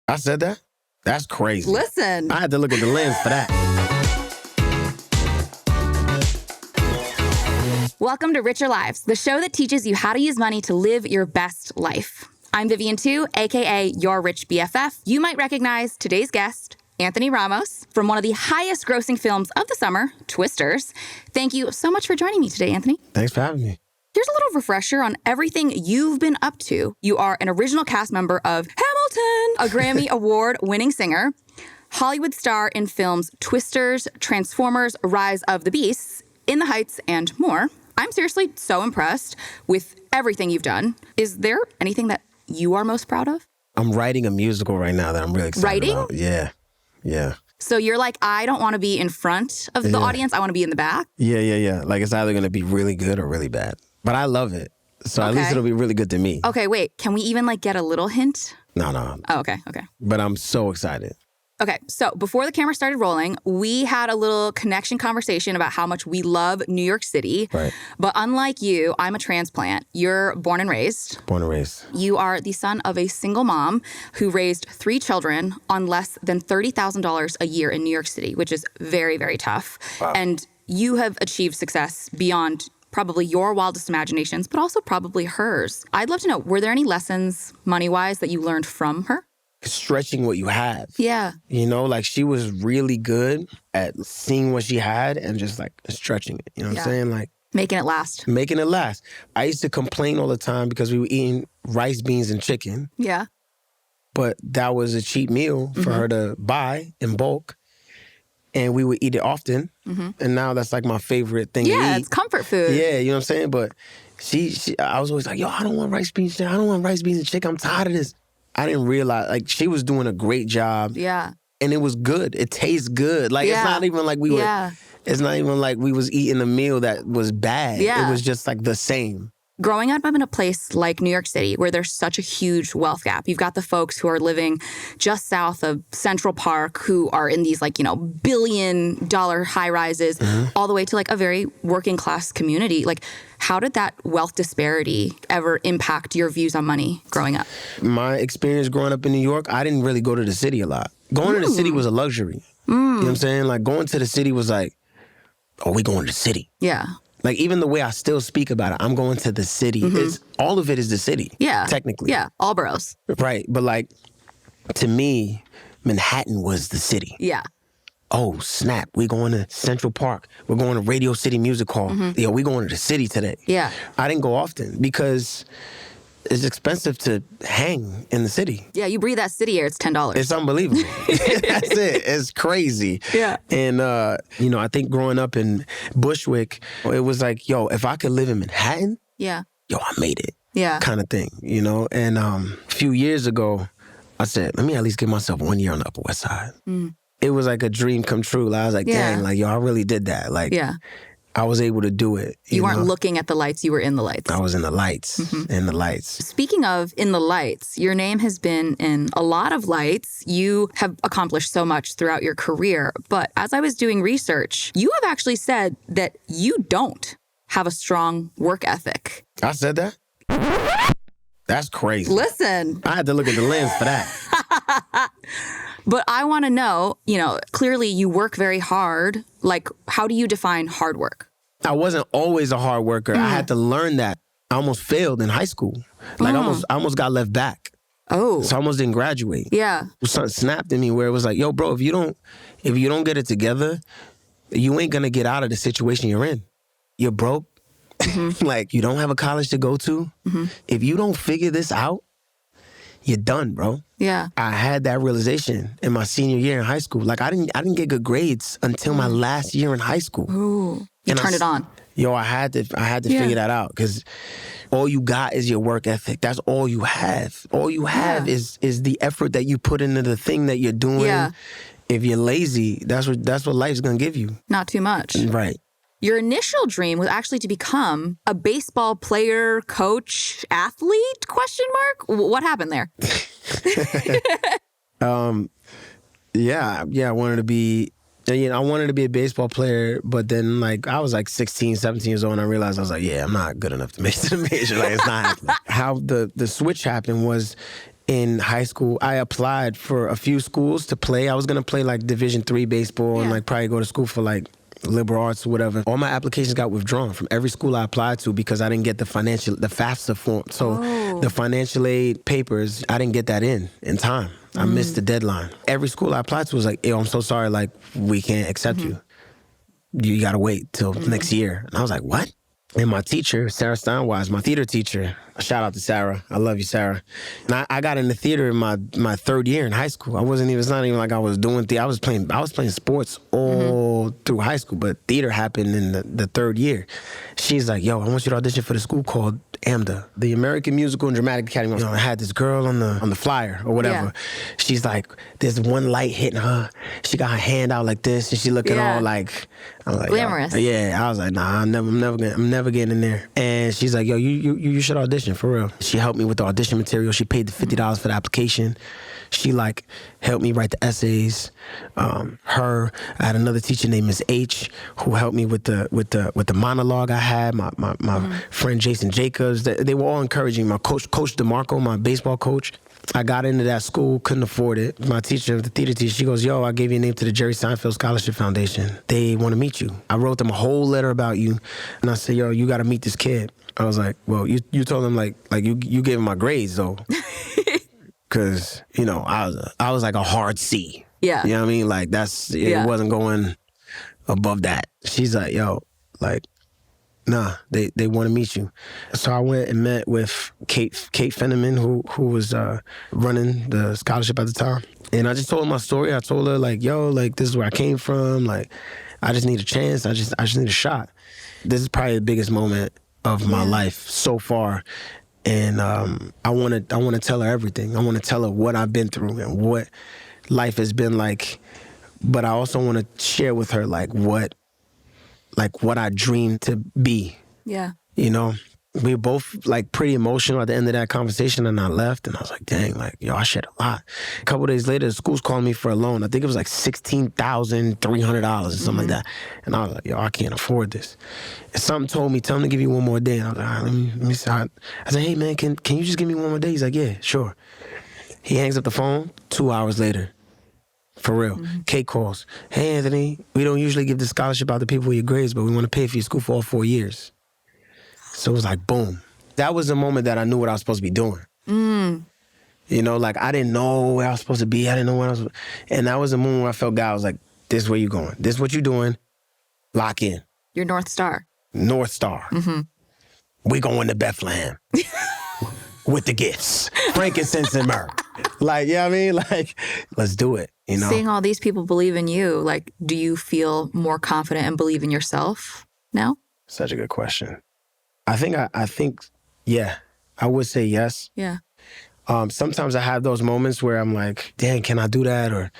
I said that? That's crazy. Listen. I had to look at the lens for that. Welcome to Richer Lives, the show that teaches you how to use money to live your best life. I'm Vivian Tu, aka your Rich BFF. You might recognize today's guest, Anthony Ramos, from one of the highest grossing films of the summer, Twisters. Thank you so much for joining me today, Anthony. Thanks for having me. Here's a little refresher on everything you've been up to. You are an original cast member of Hamilton, a Grammy Award-winning singer, Hollywood star in films Twisters, Transformers, Rise of the Beasts, In the Heights, and more. I'm seriously so impressed with everything you've done. Is there anything that you are most proud of? I'm writing a musical right now that I'm really excited about. Yeah. So you're like, I don't want to be in front of the audience. I want to be in the back? Yeah. Like, it's either going to be really good or really bad. But I love it. So at least it'll be really good to me. Okay, wait. Can we even, get a little hint? No. Oh, okay. But I'm so excited. Okay, so before the camera started rolling, we had a little connection conversation about how much we love New York City. Right. But unlike you, I'm a transplant. You're born and raised. Born and raised. You are the son of a single mom who raised 3 children on less than $30,000 a year in New York City, which is very, very tough. Wow. And you have achieved success beyond probably your wildest imaginations, but also probably hers. I'd love to know, were there any lessons money-wise that you learned from her? Stretching what you have. Yeah. You know, she was really good at seeing what she had and just stretching it. You know what I'm saying? Making it last. Making it last. I used to complain all the time because we were eating rice, beans, and chicken. Yeah. But that was a cheap meal for her to buy in bulk. And we would eat it often. And now that's my favorite thing to eat. Yeah, it's comfort food. Yeah, you know what I'm saying? But I was always like, yo, I don't want rice, beans, chicken. I don't want rice, beans, and chicken. I'm tired of this. I didn't realize, she was doing a great job. Yeah. And it was good. It tastes good. It's not even like we were, it's not even like we was eating a meal that was bad. Yeah. It was just the same. Growing up in a place like New York City, where there's such a huge wealth gap, you've got the folks who are living just south of Central Park who are in these billion-dollar high-rises, all the way to a very working-class community. How did that wealth disparity ever impact your views on money growing up? My experience growing up in New York, I didn't really go to the city a lot. Going to the city was a luxury. You know what I'm saying? Going to the city was oh, we going to the city. Yeah. Even the way I still speak about it, I'm going to the city. All of it is the city. Yeah. Technically. Yeah. All boroughs. Right. But to me, Manhattan was the city. Yeah. Oh, snap. We going to Central Park. We're going to Radio City Music Hall. Yo, we going to the city today. Yeah. I didn't go often because it's expensive to hang in the city. Yeah, you breathe that city air, it's $10. It's unbelievable. That's it. It's crazy. Yeah. And, I think growing up in Bushwick, it was yo, if I could live in Manhattan, yo, I made it. Yeah. Kind of thing, And a few years ago, I said, let me at least give myself 1 year on the Upper West Side. It was a dream come true. I was dang, yo, I really did that. I was able to do it. You weren't looking at the lights, you were in the lights. I was in the lights, in the lights. Speaking of in the lights, your name has been in a lot of lights. You have accomplished so much throughout your career. But as I was doing research, you have actually said that you don't have a strong work ethic. I said that? That's crazy. Listen. I had to look at the lens for that. But I want to know, clearly you work very hard. How do you define hard work? I wasn't always a hard worker. I had to learn that. I almost failed in high school. I almost got left back. Oh. So I almost didn't graduate. Yeah. Something snapped in me where it was yo, bro, if you don't get it together, you ain't gonna get out of the situation you're in. You're broke. You don't have a college to go to. If you don't figure this out, you're done, bro. Yeah. I had that realization in my senior year in high school. I didn't get good grades until my last year in high school. Ooh. You turned it on. Yo, I had to figure that out because all you got is your work ethic. That's all you have. All you have is the effort that you put into the thing that you're doing. Yeah. If you're lazy, that's what life's gonna give you. Not too much. Right. Your initial dream was actually to become a baseball player, coach, athlete, ? What happened there? I wanted to be I wanted to be a baseball player, but then I was 16, 17 years old and I realized I was I'm not good enough to make it to the major. It's not happening. How the switch happened was in high school, I applied for a few schools to play. I was going to play like Division III baseball and like probably go to school for like liberal arts or whatever. All my applications got withdrawn from every school I applied to because I didn't get the FAFSA form. So the financial aid papers, I didn't get that in time. I missed the deadline. Every school I applied to was like, yo, I'm so sorry, like, we can't accept you. You gotta wait till next year. And I was like, what? And my teacher, Sarah Steinwise, my theater teacher, shout out to Sarah. I love you, Sarah. And I got into theater in my third year in high school. It's not even like I was doing theater. I was playing sports all through high school, but theater happened in the third year. She's like, yo, I want you to audition for the school called AMDA, the American Musical and Dramatic Academy. I had this girl on the flyer or whatever. Yeah. She's like, there's one light hitting her. She got her hand out like this, and she looking all like, I'm like, glamorous. Yeah, I was like, nah, I'm never getting in there. And she's like, yo, you should audition for real. She helped me with the audition material. She paid the $50 for the application. She like helped me write the essays. I had another teacher named Ms. H who helped me with the monologue I had. My friend Jason Jacobs. They were all encouraging. My coach DeMarco, my baseball coach. I got into that school, couldn't afford it. My teacher, the theater teacher, she goes, yo, I gave you a name to the Jerry Seinfeld Scholarship Foundation. They want to meet you. I wrote them a whole letter about you. And I said, yo, you got to meet this kid. I was like, well, you told them like you gave him my grades, though. Because, I was like a hard C. Yeah. You know what I mean? Like, it wasn't going above that. She's like, yo, like, nah, they want to meet you. So I went and met with Kate Fenneman, who was running the scholarship at the time. And I just told her my story. I told her, like, yo, like, this is where I came from. Like, I just need a chance. I just need a shot. This is probably the biggest moment of my life so far. And I want to tell her everything. I want to tell her what I've been through and what life has been like. But I also want to share with her like what I dreamed to be. Yeah. We were both like pretty emotional at the end of that conversation, and I left, and I was like, dang, like, yo, I shared a lot. A couple of days later, the school's calling me for a loan. I think it was like $16,300 or something like that. And I was like, yo, I can't afford this. And something told me, tell him to give you one more day. And I was like, all right, let me see. I said, hey, man, can you just give me one more day? He's like, yeah, sure. He hangs up the phone 2 hours later. For real. Kate calls. Hey, Anthony, we don't usually give the scholarship out to people with your grades, but we want to pay for your school for all 4 years. So it was like, boom. That was the moment that I knew what I was supposed to be doing. Like, I didn't know where I was supposed to be. I didn't know where I was. And that was the moment where I felt God was like, this is where you going. This is what you're doing. Lock in. Your North Star. North Star. We going to Bethlehem. With the gifts. Frankincense and myrrh. Like, you know what I mean? Like, let's do it, Seeing all these people believe in you, like, do you feel more confident and believe in yourself now? Such a good question. I think, yeah, I would say yes. Yeah. Sometimes I have those moments where I'm like, dang, can I do that? Or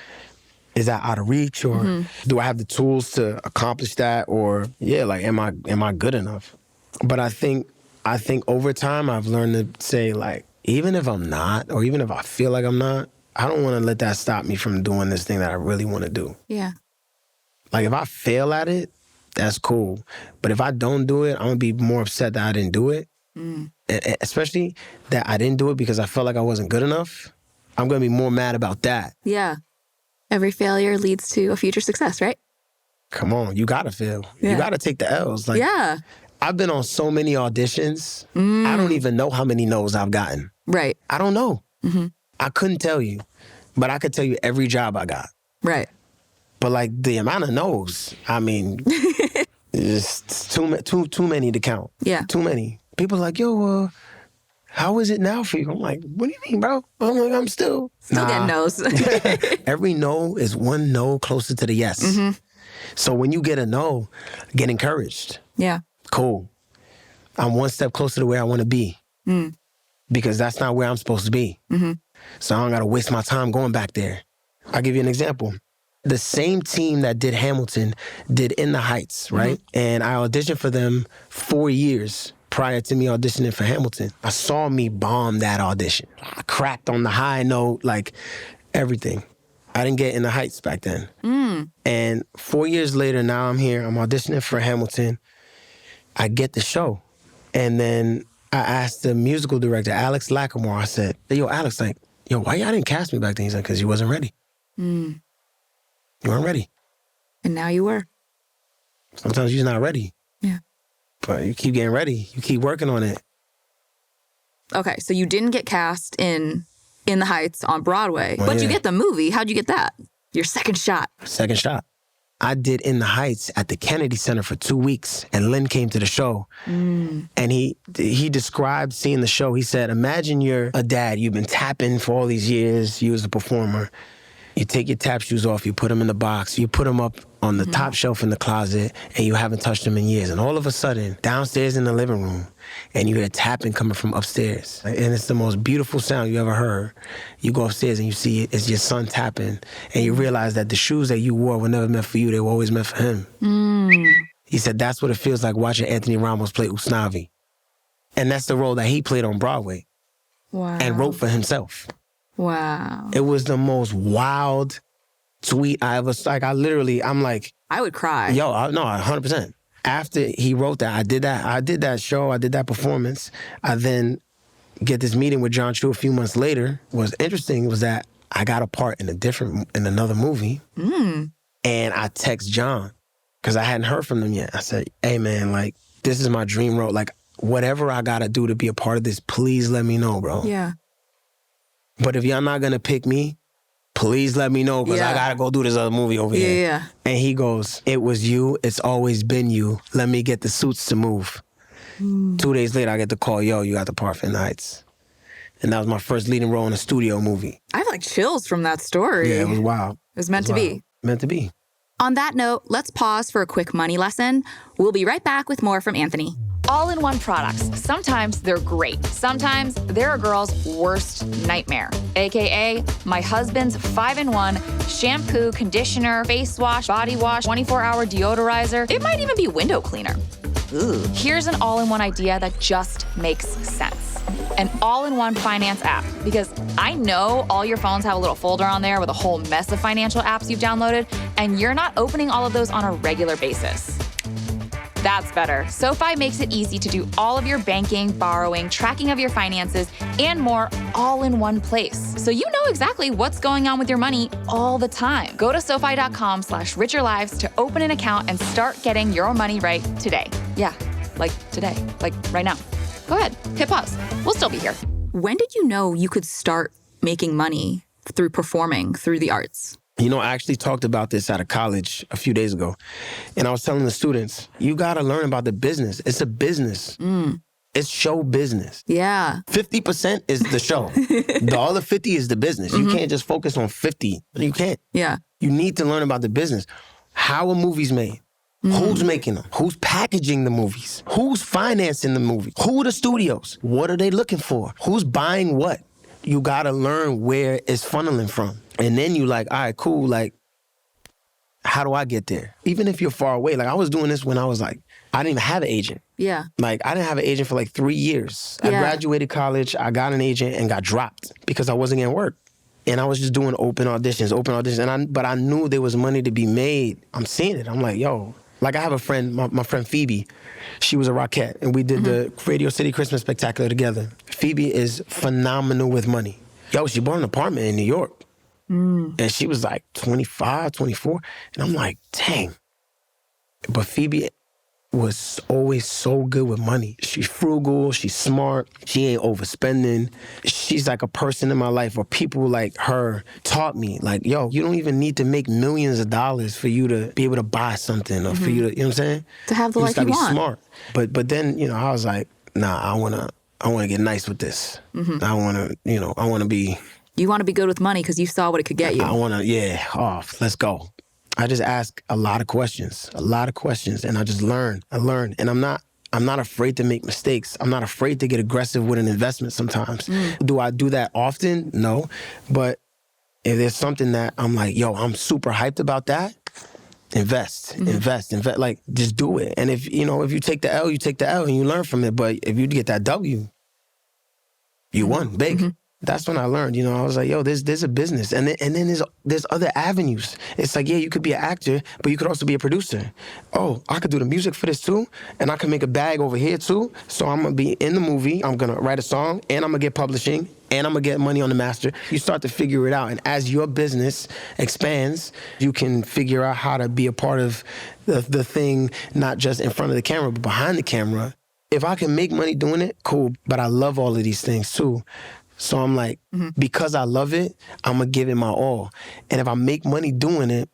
is that out of reach? Or do I have the tools to accomplish that? Or, yeah, like, am I good enough? But I think over time I've learned to say, like, even if I'm not, or even if I feel like I'm not, I don't want to let that stop me from doing this thing that I really want to do. Yeah. Like, if I fail at it, that's cool. But if I don't do it, I'm going to be more upset that I didn't do it. Especially that I didn't do it because I felt like I wasn't good enough. I'm going to be more mad about that. Yeah. Every failure leads to a future success, right? Come on, you got to fail. Yeah. You got to take the L's. Like, yeah. I've been on so many auditions. I don't even know how many no's I've gotten. Right. I don't know. I couldn't tell you. But I could tell you every job I got. Right. But like the amount of no's, I mean, it's too many to count. Yeah. Too many. People are like, yo, how is it now for you? I'm like, what do you mean, bro? I'm like, I'm still getting no's. Every no is one no closer to the yes. So when you get a no, get encouraged. Yeah. Cool. I'm one step closer to where I want to be. Because that's not where I'm supposed to be. So I don't got to waste my time going back there. I'll give you an example. The same team that did Hamilton did In the Heights, right? And I auditioned for them 4 years prior to me auditioning for Hamilton. I saw me bomb that audition. I cracked on the high note, like everything. I didn't get In the Heights back then. And 4 years later, now I'm here. I'm auditioning for Hamilton. I get the show. And then I asked the musical director, Alex Lackamore, I said, yo, Alex, like, yo, why y'all didn't cast me back then? He's like, because you wasn't ready. You weren't ready. And now you were. Sometimes you're not ready. Yeah. But you keep getting ready. You keep working on it. Okay, so you didn't get cast in the Heights on Broadway, Well, but yeah. you get the movie. How'd you get that? Your second shot. Second shot. I did In the Heights at the Kennedy Center for 2 weeks, and Lynn came to the show. And he described seeing the show. He said, imagine you're a dad. You've been tapping for all these years. You was a performer. You take your tap shoes off. You put them in the box. You put them up on the top shelf in the closet, and you haven't touched them in years. And all of a sudden, downstairs in the living room, and you hear tapping coming from upstairs. And it's the most beautiful sound you ever heard. You go upstairs and you see it, it's your son tapping, and you realize that the shoes that you wore were never meant for you, they were always meant for him. He said that's what it feels like watching Anthony Ramos play Usnavi. And that's the role that he played on Broadway. Wow. And wrote for himself. Wow. It was the most wild tweet I ever, I'm like, I would cry. yo, no, 100%. After he wrote that, I did that show, I did that performance. I then get this meeting with John Chu a few months later. What's interesting was that I got a part in another movie. And I text John, because I hadn't heard from them yet. I said, hey man, like, this is my dream role. Like, whatever I gotta do to be a part of this, please let me know, bro. Yeah. But if y'all not gonna pick me, please let me know, because I gotta go do this other movie over here. Yeah. And he goes, it was you, it's always been you. Let me get the suits to move. 2 days later, I get the call, yo, you got the part for In the Heights. And that was my first leading role in a studio movie. I have like chills from that story. Yeah, it was wild. It was meant to be. Meant to be. On that note, let's pause for a quick money lesson. We'll be right back with more from Anthony. All-in-one products. Sometimes they're great. Sometimes they're a girl's worst nightmare. AKA my husband's 5-in-1 shampoo, conditioner, face wash, body wash, 24-hour deodorizer. It might even be window cleaner. Ooh. Here's an all-in-one idea that just makes sense. An all-in-one finance app. Because I know all your phones have a little folder on there with a whole mess of financial apps you've downloaded, and you're not opening all of those on a regular basis. That's better. SoFi makes it easy to do all of your banking, borrowing, tracking of your finances, and more all in one place. So you know exactly what's going on with your money all the time. Go to SoFi.com/richerlives to open an account and start getting your money right today. Yeah, like today, like right now. Go ahead, hit pause. We'll still be here. When did you know you could start making money through performing, through the arts? You know, I actually talked about this out of college a few days ago. And I was telling the students, you gotta learn about the business. It's a business. It's show business. Yeah. 50% is the show. The other 50 is the business. You can't just focus on 50. You can't. Yeah. You need to learn about the business. How are movies made? Who's making them? Who's packaging the movies? Who's financing the movies? Who are the studios? What are they looking for? Who's buying what? You gotta learn where it's funneling from. And then you like, all right, cool, like, how do I get there? Even if you're far away. Like, I was doing this when I was like, I didn't even have an agent. Yeah. Like, I didn't have an agent for like 3 years. I graduated college, I got an agent and got dropped because I wasn't getting work. And I was just doing open auditions. But I knew there was money to be made. I'm seeing it. I'm like, yo. Like, I have a friend, my friend Phoebe. She was a Rockette, and we did the Radio City Christmas Spectacular together. Phoebe is phenomenal with money. Yo, she bought an apartment in New York. And she was like 25, 24. And I'm like, dang. But Phoebe was always so good with money. She's frugal, she's smart, she ain't overspending. She's like a person in my life, or people like her taught me, like, yo, you don't even need to make millions of dollars for you to be able to buy something, or for you to, you know what I'm saying? To have the life you you just gotta want. be smart. But then, you know, I was like, nah, I wanna get nice with this. I wanna be... You want to be good with money because you saw what it could get you. I want to, let's go. I just ask a lot of questions, and I just learn. I learn, and I'm not afraid to make mistakes. I'm not afraid to get aggressive with an investment sometimes. Do I do that often? No. But if there's something that I'm like, yo, I'm super hyped about that, invest. Like, just do it. And if you take the L, you take the L and you learn from it. But if you get that W, you won big. That's when I learned, I was like, yo, there's a business. And then there's other avenues. It's like, yeah, you could be an actor, but you could also be a producer. Oh, I could do the music for this too, and I can make a bag over here too. So I'm going to be in the movie, I'm going to write a song, and I'm going to get publishing, and I'm going to get money on the master. You start to figure it out. And as your business expands, you can figure out how to be a part of the thing, not just in front of the camera, but behind the camera. If I can make money doing it, cool. But I love all of these things too. So I'm like, because I love it, I'm going to give it my all. And if I make money doing it,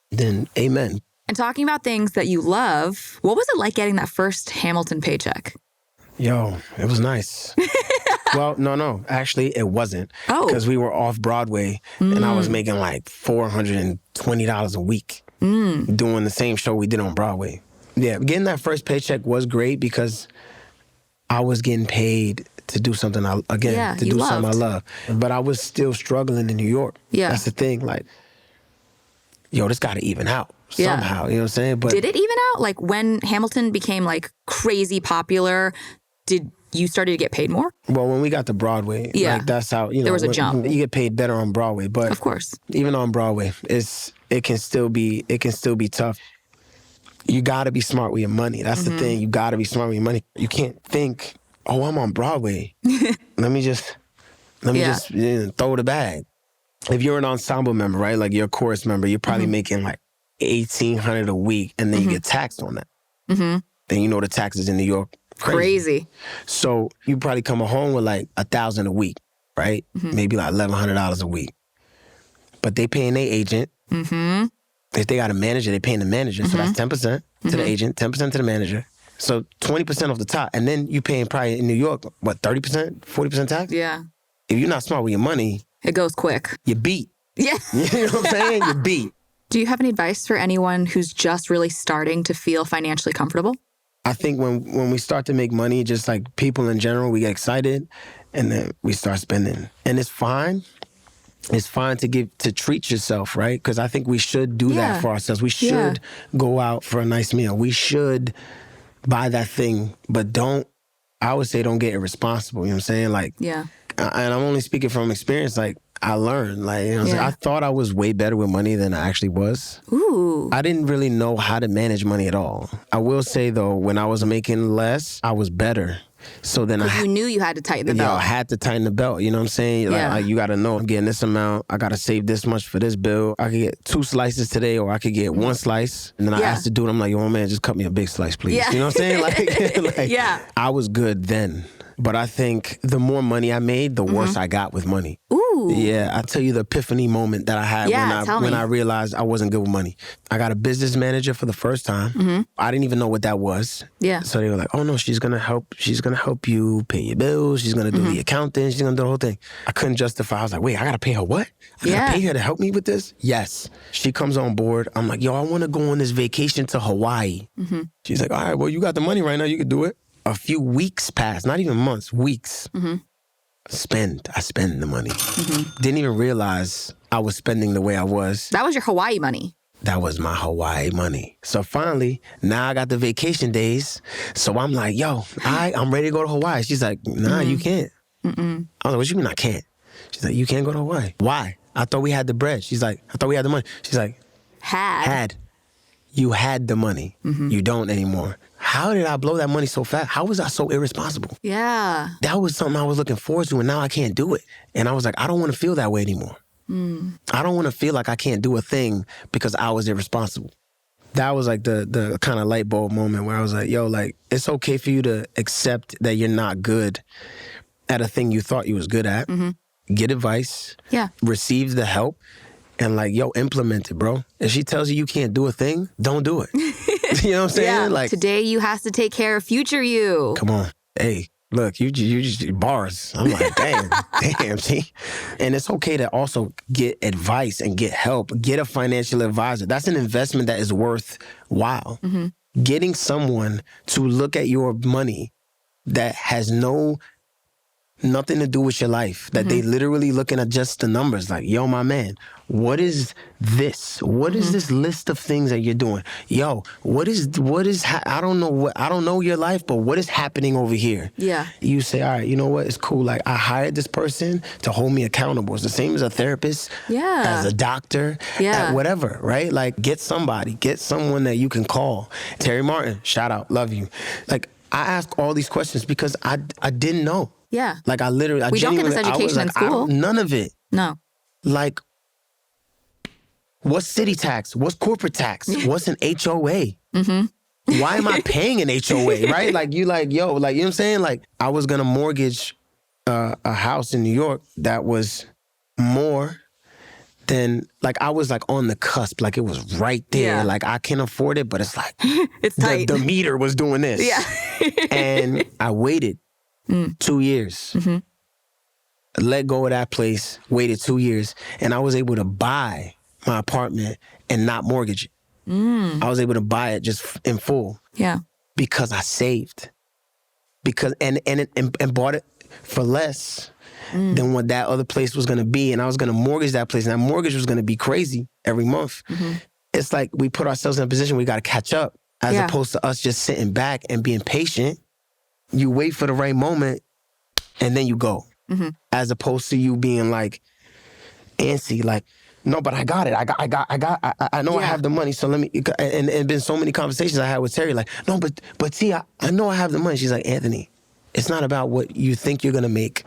then amen. And talking about things that you love, what was it like getting that first Hamilton paycheck? Yo, it was nice. Well, no. Actually, it wasn't. Oh. Because we were off Broadway, and I was making like $420 a week doing the same show we did on Broadway. Yeah, getting that first paycheck was great because I was getting paid to do something something I love. But I was still struggling in New York. Yeah. That's the thing. Like, yo, this got to even out somehow. You know what I'm saying? But did it even out? Like when Hamilton became like crazy popular, did you started to get paid more? Well, when we got to Broadway, like that's how, there was a jump. You get paid better on Broadway. But of course, even on Broadway, it can still be tough. You got to be smart with your money. That's the thing. You got to be smart with your money. You can't think, oh, I'm on Broadway. Let me just throw the bag. If you're an ensemble member, right, like you're a chorus member, you're probably making like $1,800 a week, and then you get taxed on that. Then the taxes in New York, crazy. So you probably come home with like $1,000 a week, right? Maybe like $1,100 a week. But they paying their agent. If they got a manager, they paying the manager. So that's 10% to the agent, 10% to the manager. So 20% off the top. And then you paying probably in New York, what, 30%, 40% tax? Yeah. If you're not smart with your money, it goes quick. You beat. Yeah. You know what I'm saying? You beat. Do you have any advice for anyone who's just really starting to feel financially comfortable? I think when we start to make money, just like people in general, we get excited and then we start spending. And it's fine. It's fine to treat yourself, right? Because I think we should do that for ourselves. We should go out for a nice meal. We should buy that thing, but I would say don't get irresponsible. You know what I'm saying? Like, and I'm only speaking from experience. Like, I learned, like, I thought I was way better with money than I actually was. Ooh. I didn't really know how to manage money at all. I will say, though, when I was making less, I was better. So then you knew you had to tighten the belt. I had to tighten the belt. You know what I'm saying? Like, you got to know I'm getting this amount. I got to save this much for this bill. I could get 2 slices today, or I could get 1 slice. And then I asked the dude, I'm like, yo, man, just cut me a big slice, please. Yeah. You know what I'm saying? I was good then. But I think the more money I made, the worse I got with money. Ooh. Yeah, I'll tell you the epiphany moment that I had when I realized I wasn't good with money. I got a business manager for the first time. I didn't even know what that was. Yeah. So they were like, oh no, she's gonna help you pay your bills, she's gonna do the accounting, she's gonna do the whole thing. I couldn't justify. I was like, wait, I gotta pay her what? I gotta pay her to help me with this? Yes. She comes on board. I'm like, yo, I wanna go on this vacation to Hawaii. She's like, all right, well, you got the money right now, you can do it. A few weeks passed, not even months, weeks. I spend the money. Didn't even realize I was spending the way I was. That was your Hawaii money. That was my Hawaii money. So finally, now I got the vacation days. So I'm like, yo, I'm ready to go to Hawaii. She's like, nah, you can't. I was like, what you mean I can't? She's like, you can't go to Hawaii. Why? I thought we had the bread. She's like, I thought we had the money. She's like, had. You had the money. You don't anymore. How did I blow that money so fast? How was I so irresponsible? Yeah. That was something I was looking forward to, and now I can't do it. And I was like, I don't want to feel that way anymore. I don't want to feel like I can't do a thing because I was irresponsible. That was like the kind of light bulb moment where I was like, yo, like, it's okay for you to accept that you're not good at a thing you thought you was good at. Get advice. Yeah. Receive the help. And like, yo, implement it, bro. If she tells you can't do a thing, don't do it. You know what I'm saying? Yeah. Like, today you has to take care of future you. Come on. Hey, look, you just bars. I'm like, damn, see? And it's okay to also get advice and get help. Get a financial advisor. That's an investment that is worthwhile. Getting someone to look at your money that has no nothing to do with your life, that they literally looking at just the numbers like, yo, my man, what is this? What is this list of things that you're doing? Yo, I don't know your life, but what is happening over here? Yeah. You say, all right, you know what? It's cool. Like, I hired this person to hold me accountable. It's the same as a therapist, as a doctor, at whatever, right? Like, get someone that you can call. Terry Martin, shout out, love you. Like, I ask all these questions because I didn't know. Yeah. Like, we don't get this education in school. None of it. No. Like, what's city tax? What's corporate tax? What's an HOA? Why am I paying an HOA, right? Like, you like, yo, like, you know what I'm saying? Like, I was going to mortgage a house in New York that was more than, like, I was, like, on the cusp. Like, it was right there. Yeah. Like, I can afford it, but it's like, it's tight. The meter was doing this. Yeah. And I waited 2 years. Let go of that place, waited 2 years, and I was able to buy my apartment and not mortgage it. I was able to buy it just in full. Yeah. Because I saved. And bought it for less than what that other place was gonna be. And I was gonna mortgage that place. And that mortgage was gonna be crazy every month. It's like we put ourselves in a position we gotta catch up, as opposed to us just sitting back and being patient. You wait for the right moment and then you go. As opposed to you being like antsy, like, no, but I got it. I know I have the money, so let me, and been so many conversations I had with Terry, like, no, but T, I know I have the money. She's like, Anthony, it's not about what you think you're gonna make.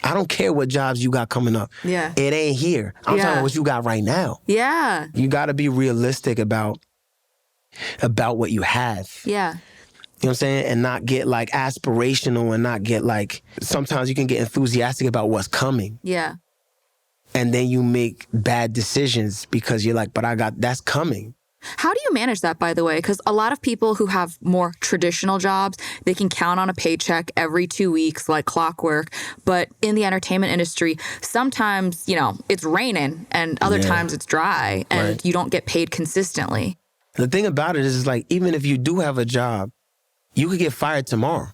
I don't care what jobs you got coming up. Yeah. It ain't here. I'm talking about what you got right now. Yeah. You gotta be realistic about what you have. Yeah. You know what I'm saying? And not get like aspirational and not get like, sometimes you can get enthusiastic about what's coming. Yeah. And then you make bad decisions because you're like, but that's coming. How do you manage that, by the way? Because a lot of people who have more traditional jobs, they can count on a paycheck every 2 weeks like clockwork. But in the entertainment industry, sometimes, it's raining and other times it's dry and you don't get paid consistently. The thing about it is like, even if you do have a job, you could get fired tomorrow.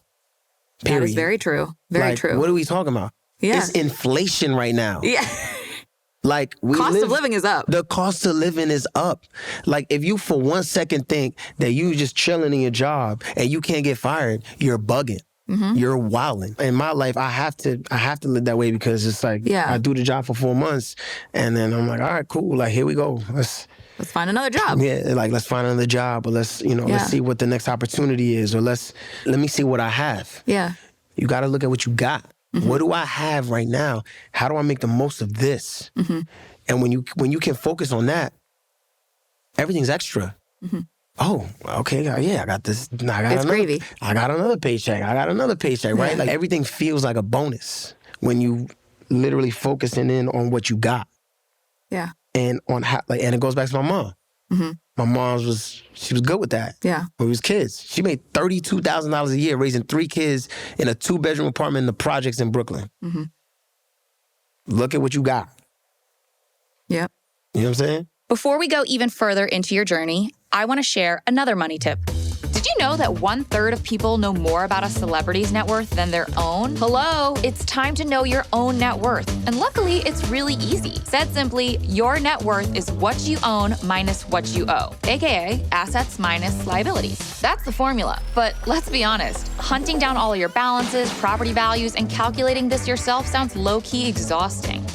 Period. That is very true. Very true. What are we talking about? Yeah. It's inflation right now. Yeah. Like, cost of living is up. The cost of living is up. Like, if you for 1 second think that you just chilling in your job and you can't get fired, you're bugging. You're wilding. In my life, I have to live that way because it's like, I do the job for 4 months and then I'm like, all right, cool. Like, here we go. Let's find another job. Yeah, like, let's find another job, or let's see what the next opportunity is, or let me see what I have. Yeah. You got to look at what you got. What do I have right now? How do I make the most of this? And when you can focus on that, everything's extra. Oh, okay, yeah, I got this. It's gravy. I got another paycheck. Right? Like, everything feels like a bonus when you literally focusing in on what you got. Yeah. And on how, like, and it goes back to my mom. My mom she was good with that. Yeah. When we was kids. She made $32,000 a year raising 3 kids in a 2-bedroom apartment in the projects in Brooklyn. Look at what you got. Yep. You know what I'm saying? Before we go even further into your journey, I want to share another money tip. Did you know that 1/3 of people know more about a celebrity's net worth than their own? Hello, it's time to know your own net worth. And luckily, it's really easy. Said simply, your net worth is what you own minus what you owe, aka assets minus liabilities. That's the formula. But let's be honest, hunting down all your balances, property values, and calculating this yourself sounds low-key exhausting.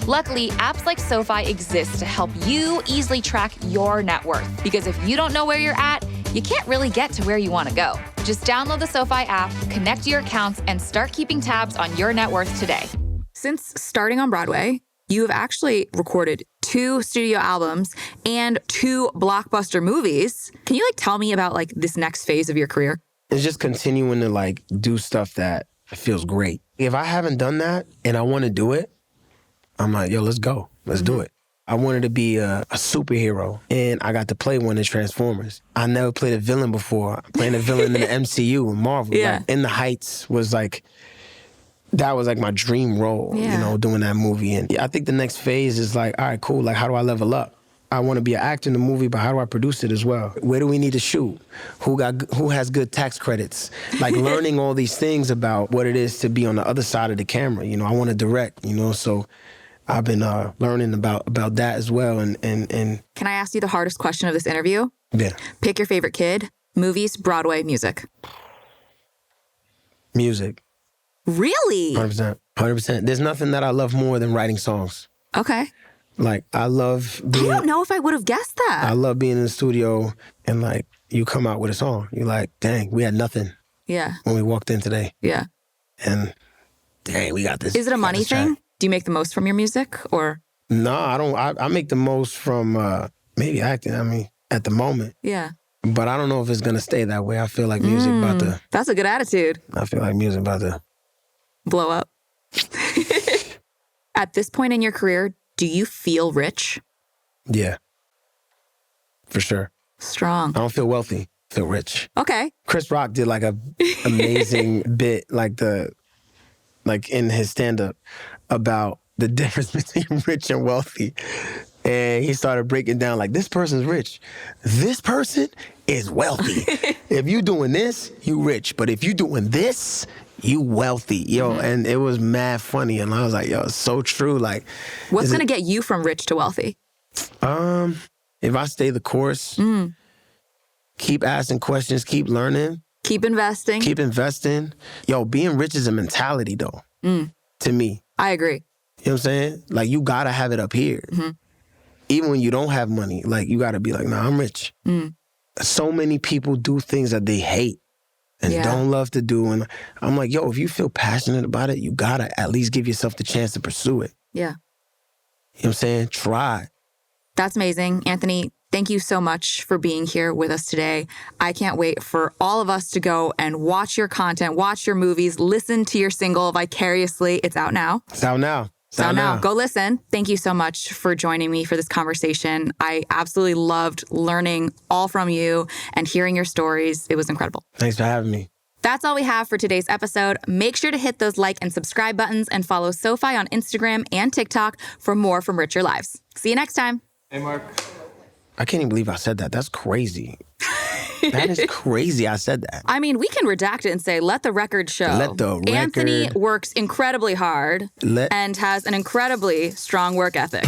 Luckily, apps like SoFi exist to help you easily track your net worth. Because if you don't know where you're at, you can't really get to where you want to go. Just download the SoFi app, connect your accounts, and start keeping tabs on your net worth today. Since starting on Broadway, you have actually recorded 2 studio albums and 2 blockbuster movies. Can you tell me about this next phase of your career? It's just continuing to do stuff that feels great. If I haven't done that and I want to do it, I'm like, yo, let's go. Let's do it. I wanted to be a superhero, and I got to play one of the Transformers. I never played a villain before. Playing a villain in the MCU and Marvel. Yeah. In the Heights was that was my dream role, doing that movie. And I think the next phase is all right, cool. How do I level up? I want to be an actor in the movie, but how do I produce it as well? Where do we need to shoot? Who has good tax credits? Like learning all these things about what it is to be on the other side of the camera. You know, I want to direct, you know, so I've been learning about that as well. And Can I ask you the hardest question of this interview? Yeah. Pick your favorite kid, movies, Broadway, music. Music. Really? 100%. 100%. There's nothing that I love more than writing songs. Okay. Like, I love I being... don't know if I would have guessed that. I love being in the studio and, like, you come out with a song. You're like, dang, we had nothing Yeah. when we walked in today. Yeah. And, dang, we got this. Is it a money thing? Do you make the most from your music or? No, I don't. I make the most from maybe acting, I mean, at the moment. Yeah. But I don't know if it's going to stay that way. I feel like music about to... That's a good attitude. I feel like music about to... Blow up. At this point in your career, do you feel rich? Yeah. For sure. Strong. I don't feel wealthy. I feel rich. Okay. Chris Rock did like a amazing bit, like in his stand-up about the difference between rich and wealthy. And he started breaking down like, this person's rich. This person is wealthy. If you doing this, you rich. But if you doing this, you wealthy. Yo, and it was mad funny. And I was like, yo, it's so true. Like, what's going to get you from rich to wealthy? If I stay the course, keep asking questions, keep learning. Keep investing. Keep investing. Yo, being rich is a mentality, though, to me. I agree. You know what I'm saying? Like, you got to have it up here. Even when you don't have money, like, you got to be like, nah, I'm rich. So many people do things that they hate and don't love to do. And I'm like, yo, if you feel passionate about it, you got to at least give yourself the chance to pursue it. Yeah. You know what I'm saying? Try. That's amazing. Anthony, thank you so much for being here with us today. I can't wait for all of us to go and watch your content, watch your movies, listen to your single vicariously. It's out now. It's out now. So now, go listen. Thank you so much for joining me for this conversation. I absolutely loved learning all from you and hearing your stories. It was incredible. Thanks for having me. That's all we have for today's episode. Make sure to hit those like and subscribe buttons and follow SoFi on Instagram and TikTok for more from Richer Lives. See you next time. Hey, Mark. I can't even believe I said that. That's crazy. That is crazy I said that. I mean, we can redact it and say, let the record show. Let the record... Anthony works incredibly hard and has an incredibly strong work ethic.